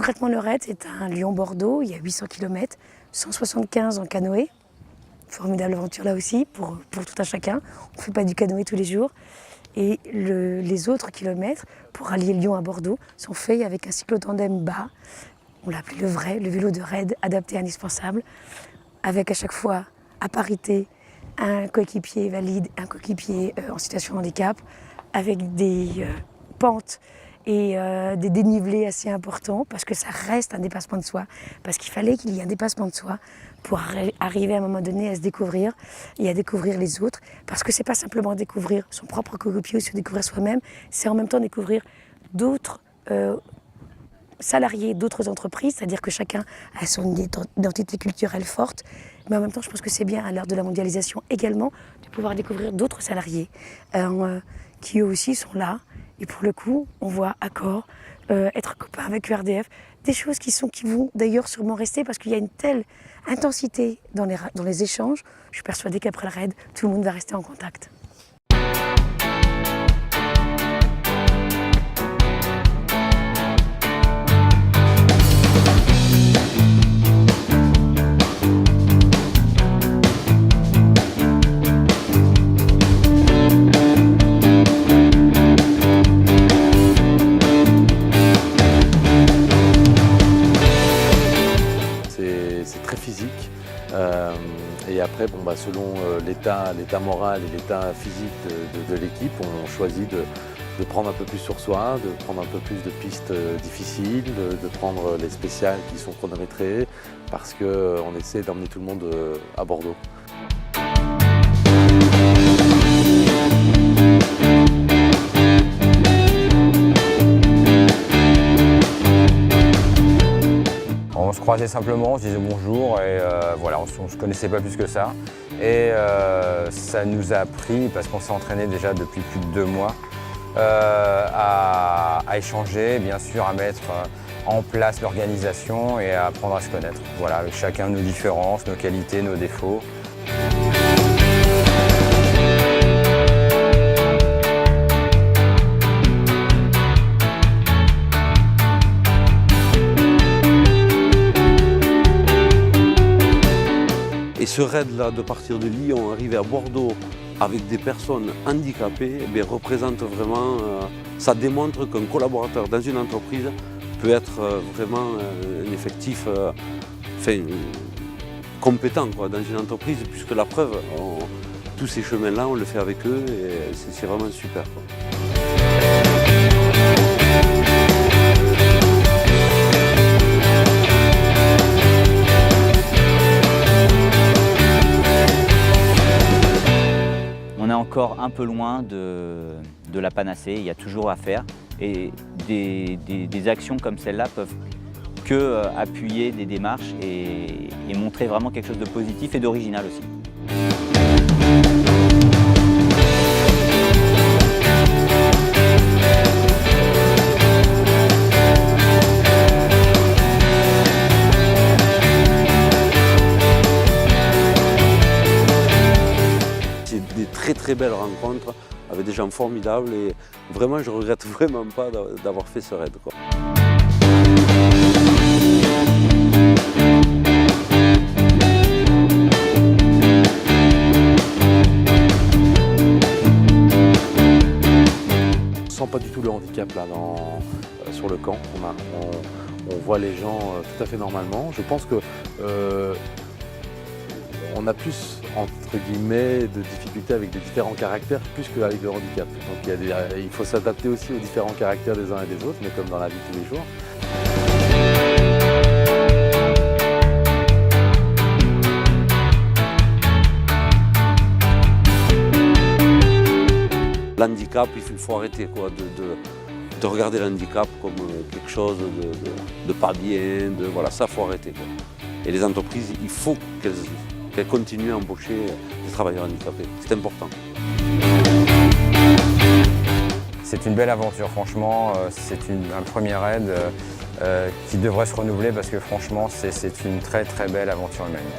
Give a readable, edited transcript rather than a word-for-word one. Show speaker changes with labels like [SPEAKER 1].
[SPEAKER 1] Concrètement, le raid, c'est un Lyon-Bordeaux, il y a 800 km, 175 en canoë. Formidable aventure là aussi, pour tout un chacun. On ne fait pas du canoë tous les jours. Et les autres kilomètres, pour allier Lyon à Bordeaux, sont faits avec un cyclotandem bas. On l'a appelé le vrai, le vélo de raid adapté indispensable, avec à chaque fois, à parité, un coéquipier valide, un coéquipier en situation de handicap, avec des pentes et des dénivelés assez importants, parce que ça reste un dépassement de soi, parce qu'il fallait qu'il y ait un dépassement de soi pour arriver à un moment donné à se découvrir et à découvrir les autres, parce que c'est pas simplement découvrir son propre coéquipier ou se découvrir soi-même, c'est en même temps découvrir d'autres salariés d'autres entreprises, c'est-à-dire que chacun a son identité culturelle forte, mais en même temps je pense que c'est bien à l'heure de la mondialisation également de pouvoir découvrir d'autres salariés qui eux aussi sont là. Et pour le coup, on voit Accor, être copain avec URDF, des choses qui vont d'ailleurs sûrement rester parce qu'il y a une telle intensité dans les échanges. Je suis persuadée qu'après le raid, tout le monde va rester en contact.
[SPEAKER 2] C'est très physique et après, selon l'état moral et l'état physique de l'équipe, on choisit de prendre un peu plus sur soi, de prendre un peu plus de pistes difficiles, de prendre les spéciales qui sont chronométrées, parce qu'on essaie d'emmener tout le monde à Bordeaux.
[SPEAKER 3] On se croisait simplement, on se disait bonjour et voilà, on ne se connaissait pas plus que ça. Et ça nous a appris, parce qu'on s'est entraîné déjà depuis plus de 2 mois, à échanger, bien sûr, à mettre en place l'organisation et à apprendre à se connaître. Voilà, avec chacun nos différences, nos qualités, nos défauts.
[SPEAKER 4] Et ce raid-là, de partir de Lyon, arriver à Bordeaux avec des personnes handicapées, représente vraiment, ça démontre qu'un collaborateur dans une entreprise peut être vraiment un effectif compétent dans une entreprise, puisque la preuve, tous ces chemins-là, on le fait avec eux et c'est vraiment super.
[SPEAKER 5] On est encore un peu loin de la panacée, il y a toujours à faire et des actions comme celle-là peuvent que appuyer des démarches et montrer vraiment quelque chose de positif et d'original aussi.
[SPEAKER 4] Très belles rencontres avec des gens formidables et vraiment je regrette vraiment pas d'avoir fait ce raid, quoi.
[SPEAKER 2] On sent pas du tout le handicap là sur le camp. On voit les gens tout à fait normalement. Je pense que on a plus, entre guillemets, de difficultés avec des différents caractères plus qu'avec le handicap. Donc il faut s'adapter aussi aux différents caractères des uns et des autres, mais comme dans la vie de tous les jours.
[SPEAKER 4] L'handicap, il faut arrêter de regarder l'handicap comme quelque chose de pas bien, voilà, ça faut arrêter, quoi. Et les entreprises, il faut qu'elles continuent à embaucher des travailleurs handicapés. C'est important.
[SPEAKER 3] C'est une belle aventure, franchement. C'est un premier raid qui devrait se renouveler parce que franchement, c'est une très très belle aventure humaine.